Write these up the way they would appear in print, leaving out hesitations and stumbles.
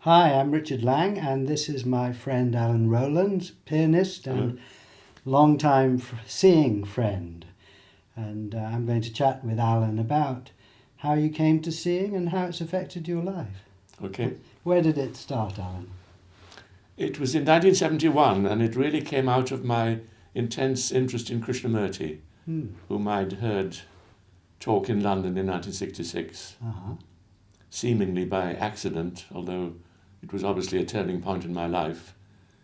Hi, I'm Richard Lang, and this is my friend Alanem Rowlandsem, pianist and long-time seeing friend. And I'm going to chat with Alan about how you came to seeing and how it's affected your life. Okay. Where did it start, Alan? It was in 1971, and it really came out of my intense interest in Krishnamurti, whom I'd heard talk in London in 1966, seemingly by accident, although it was obviously a turning point in my life,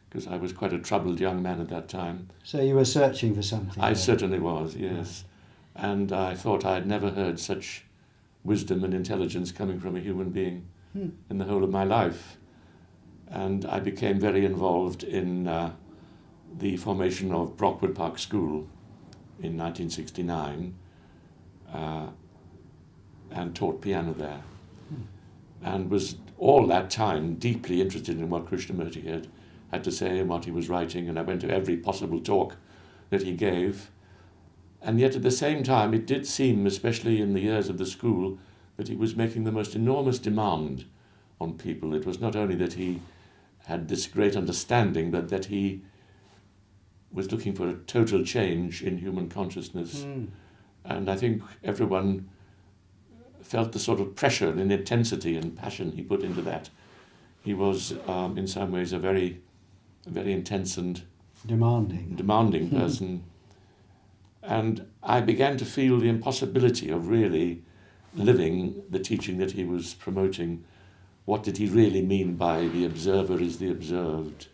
because I was quite a troubled young man at that time. So you were searching for something? I certainly was, yes. Right. And I thought I had never heard such wisdom and intelligence coming from a human being in the whole of my life. And I became very involved in the formation of Brockwood Park School in 1969 and taught piano there. And was all that time deeply interested in what Krishnamurti had to say and what he was writing, and I went to every possible talk that he gave. And yet at the same time it did seem, especially in the years of the school, that he was making the most enormous demand on people. It was not only that he had this great understanding, but that he was looking for a total change in human consciousness. And I think everyone felt the sort of pressure and intensity and passion he put into that. He was, in some ways, a very intense and demanding person. And I began to feel the impossibility of really living the teaching that he was promoting. What did he really mean by the observer is the observed?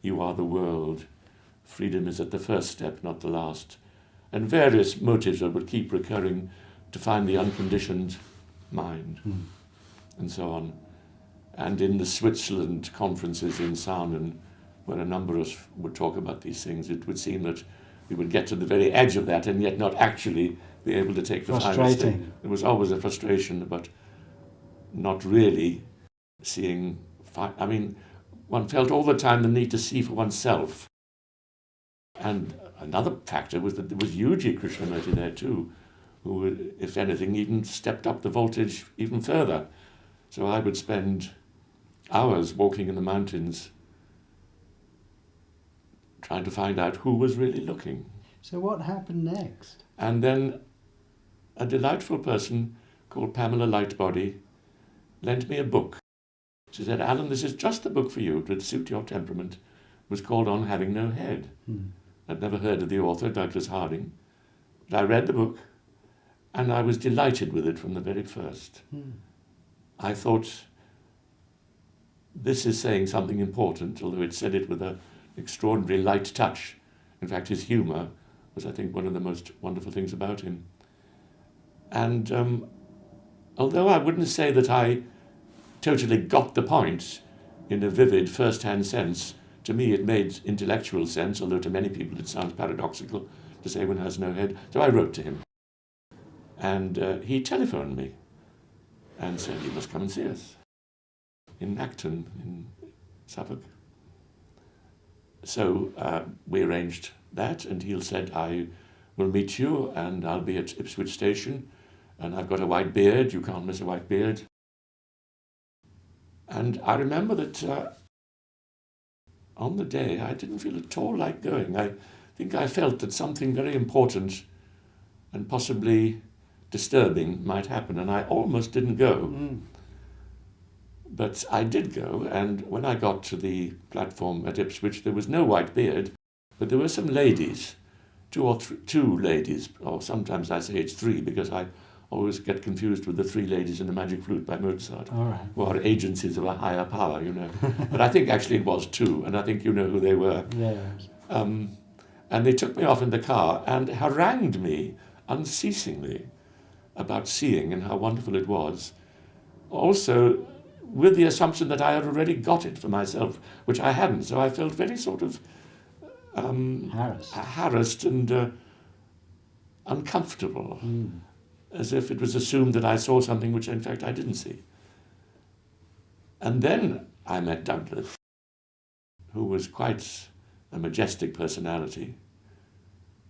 You are the world. Freedom is at the first step, not the last. And various motives that would keep recurring to find the unconditioned mind, and so on. And in the Switzerland conferences in Sarnen, where a number of us would talk about these things, it would seem that we would get to the very edge of that and yet not actually be able to take the final step. It was always a frustration about not really seeing. I mean, one felt all the time the need to see for oneself. And another factor was that there was Yuji Krishnamurti there too, who, if anything, even stepped up the voltage even further. So I would spend hours walking in the mountains trying to find out who was really looking. So what happened next? And then a delightful person called Pamela Lightbody lent me a book. She said, Alan, this is just the book for you to suit your temperament. It was called On Having No Head. I'd never heard of the author, Douglas Harding. But I read the book, and I was delighted with it from the very first. I thought, this is saying something important, although it said it with an extraordinary light touch. In fact, his humour was, I think, one of the most wonderful things about him. And although I wouldn't say that I totally got the point in a vivid first-hand sense, to me it made intellectual sense, although to many people it sounds paradoxical to say one has no head. So I wrote to him. And he telephoned me and said, you must come and see us in Acton, in Suffolk. So we arranged that, and he said, I will meet you, and I'll be at Ipswich Station, and I've got a white beard, you can't miss a white beard. And I remember that on the day, I didn't feel at all like going. I think I felt that something very important and possibly disturbing might happen, and I almost didn't go. But I did go, and when I got to the platform at Ipswich, there was no white beard, but there were some ladies, two ladies, or sometimes I say it's three, because I always get confused with the Three Ladies in the Magic Flute by Mozart, who are agencies of a higher power, you know. But I think actually it was two, and I think you know who they were. Yes. And they took me off in the car and harangued me unceasingly about seeing and how wonderful it was. Also, with the assumption that I had already got it for myself, which I hadn't. So I felt very sort of harassed and uncomfortable, as if it was assumed that I saw something which in fact I didn't see. And then I met Douglas, who was quite a majestic personality.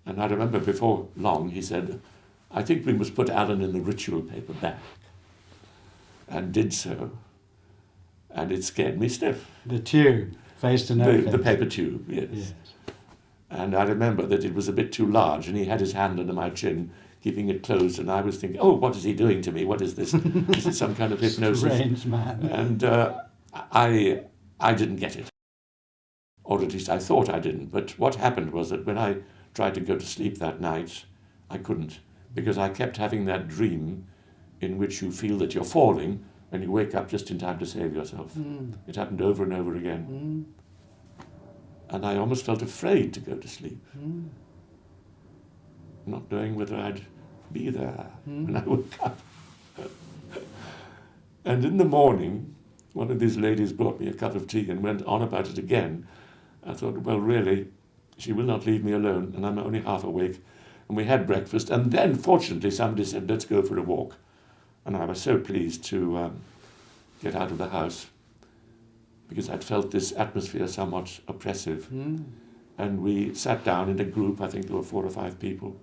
And I remember before long he said, I think we must put Alan in the ritual paper back, and did so. and it scared me stiff. The tube, face to no face. The paper tube, yes. Yes. And I remember that it was a bit too large, and he had his hand under my chin, keeping it closed, and I was thinking, oh, what is he doing to me? What is this? Is it some kind of hypnosis? Strange man. And I didn't get it. Or at least I thought I didn't. But what happened was that when I tried to go to sleep that night, I couldn't, because I kept having that dream in which you feel that you're falling and you wake up just in time to save yourself. It happened over and over again. And I almost felt afraid to go to sleep, not knowing whether I'd be there when I woke up. And in the morning, one of these ladies brought me a cup of tea and went on about it again. I thought, well, really, she will not leave me alone, and I'm only half awake. And we had breakfast, and then, fortunately, somebody said, let's go for a walk. And I was so pleased to get out of the house, because I'd felt this atmosphere somewhat oppressive. And we sat down in a group, I think there were 4 or 5 people,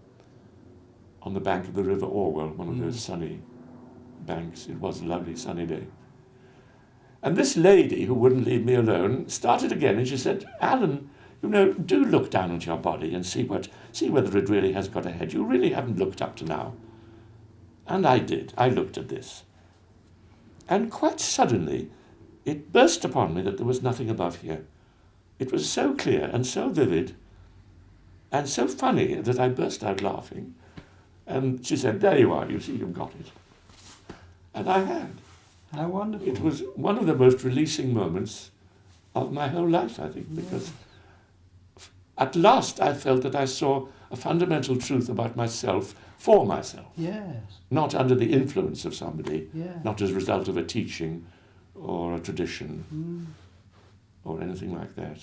on the bank of the River Orwell, one of those sunny banks. It was a lovely sunny day. And this lady, who wouldn't leave me alone, started again, and she said, Alan, you know, do look down at your body and see whether it really has got a head. You really haven't looked up to now. And I did. I looked at this. And quite suddenly, it burst upon me that there was nothing above here. It was so clear and so vivid and so funny that I burst out laughing. And she said, there you are, you see, you've got it. And I had. How wonderful. It was one of the most releasing moments of my whole life, I think, because at last I felt that I saw a fundamental truth about myself for myself. Yes. Not under the influence of somebody, Yeah. not as a result of a teaching or a tradition or anything like that.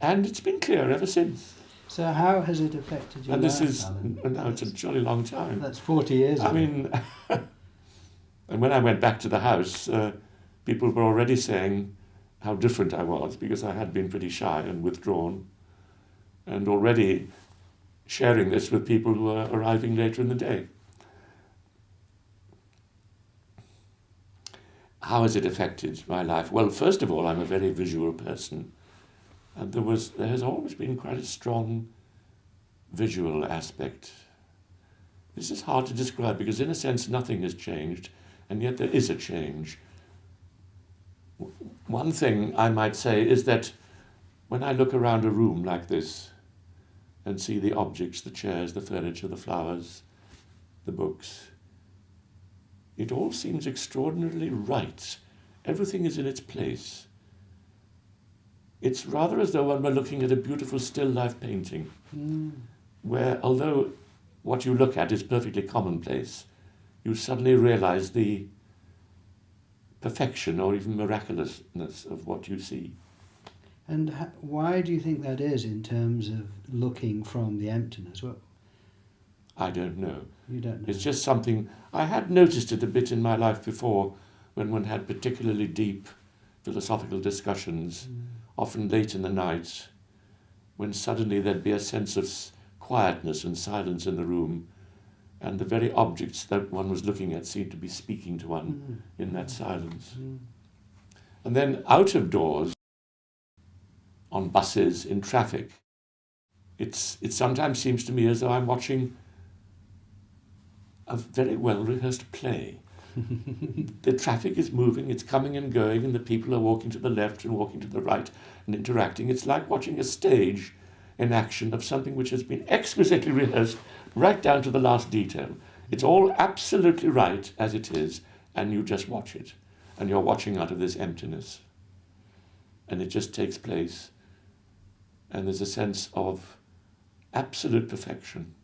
And it's been clear ever since. So how has it affected your And life, this is, Alan? and now it's a jolly long time. That's 40 years ago. I mean, and when I went back to the house, people were already saying how different I was, because I had been pretty shy and withdrawn, and already sharing this with people who were arriving later in the day. How has it affected my life? Well, first of all, I'm a very visual person, and there has always been quite a strong visual aspect. This is hard to describe, because in a sense nothing has changed, and yet there is a change. One thing I might say is that when I look around a room like this and see the objects, the chairs, the furniture, the flowers, the books, it all seems extraordinarily right. Everything is in its place. It's rather as though one were looking at a beautiful still life painting, where although what you look at is perfectly commonplace, you suddenly realize the perfection or even miraculousness of what you see. And why do you think that is in terms of looking from the emptiness? Well, I don't know. you don't know. It's just something, I had noticed it a bit in my life before, when one had particularly deep philosophical discussions, often late in the night, when suddenly there'd be a sense of quietness and silence in the room, and the very objects that one was looking at seemed to be speaking to one in that silence. And then out of doors, on buses, in traffic, it sometimes seems to me as though I'm watching a very well-rehearsed play. The traffic is moving, it's coming and going, and the people are walking to the left and walking to the right and interacting. It's like watching a stage in action of something which has been exquisitely rehearsed right down to the last detail. It's all absolutely right as it is, and you just watch it. And you're watching out of this emptiness. And it just takes place. And there's a sense of absolute perfection.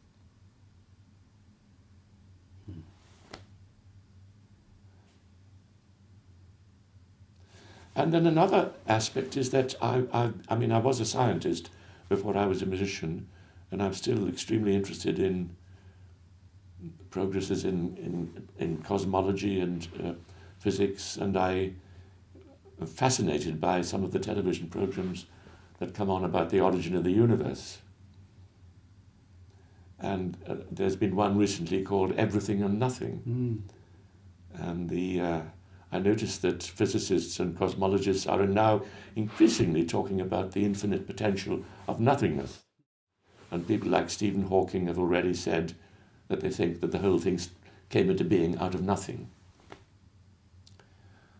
And then another aspect is that I mean, I was a scientist before I was a musician, and I'm still extremely interested in progresses in cosmology and physics, and I am fascinated by some of the television programs that come on about the origin of the universe. And there's been one recently called Everything and Nothing. And I notice that physicists and cosmologists are now increasingly talking about the infinite potential of nothingness. And people like Stephen Hawking have already said that they think that the whole thing came into being out of nothing.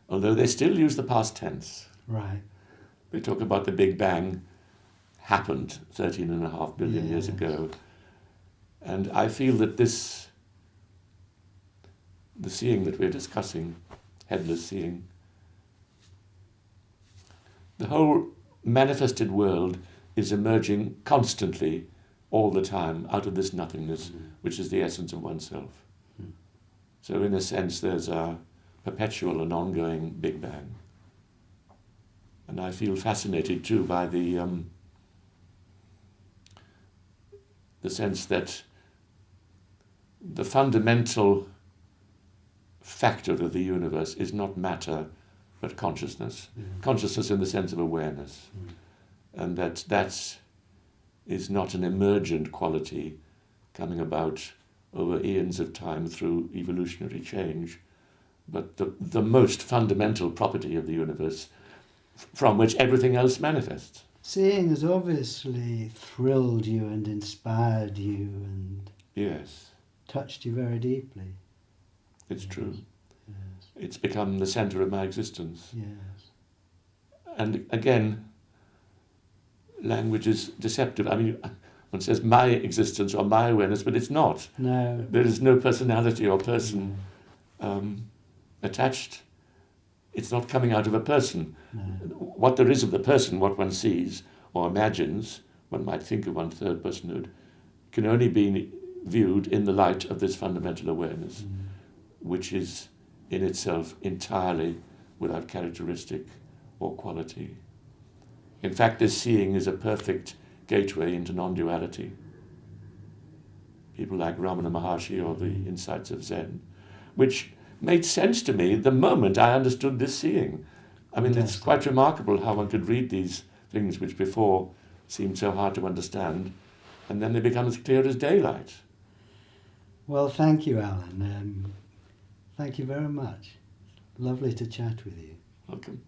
Although they still use the past tense. Right. They talk about the Big Bang happened 13.5 billion years ago. And I feel that the seeing that we're discussing, headless seeing, the whole manifested world is emerging constantly, all the time, out of this nothingness, which is the essence of oneself. So in a sense, there's a perpetual and ongoing Big Bang. And I feel fascinated too by the sense that the fundamental factor of the universe is not matter, but consciousness. Consciousness in the sense of awareness. And that is not an emergent quality coming about over eons of time through evolutionary change, but the most fundamental property of the universe from which everything else manifests. Seeing has obviously thrilled you and inspired you and Yes, touched you very deeply. it's true. Yes. It's become the centre of my existence. Yes. And again, language is deceptive. I mean, one says my existence or my awareness, but it's not. No. There is no personality or person attached. It's not coming out of a person. No. What there is of the person, what one sees or imagines, one might think of one third personhood, can only be viewed in the light of this fundamental awareness, which is in itself entirely without characteristic or quality. In fact, this seeing is a perfect gateway into non-duality. People like Ramana Maharshi or the insights of Zen, which made sense to me the moment I understood this seeing. I mean, it's quite remarkable how one could read these things which before seemed so hard to understand, and then they become as clear as daylight. Well, thank you, Alan. Thank you very much. Lovely to chat with you. Welcome.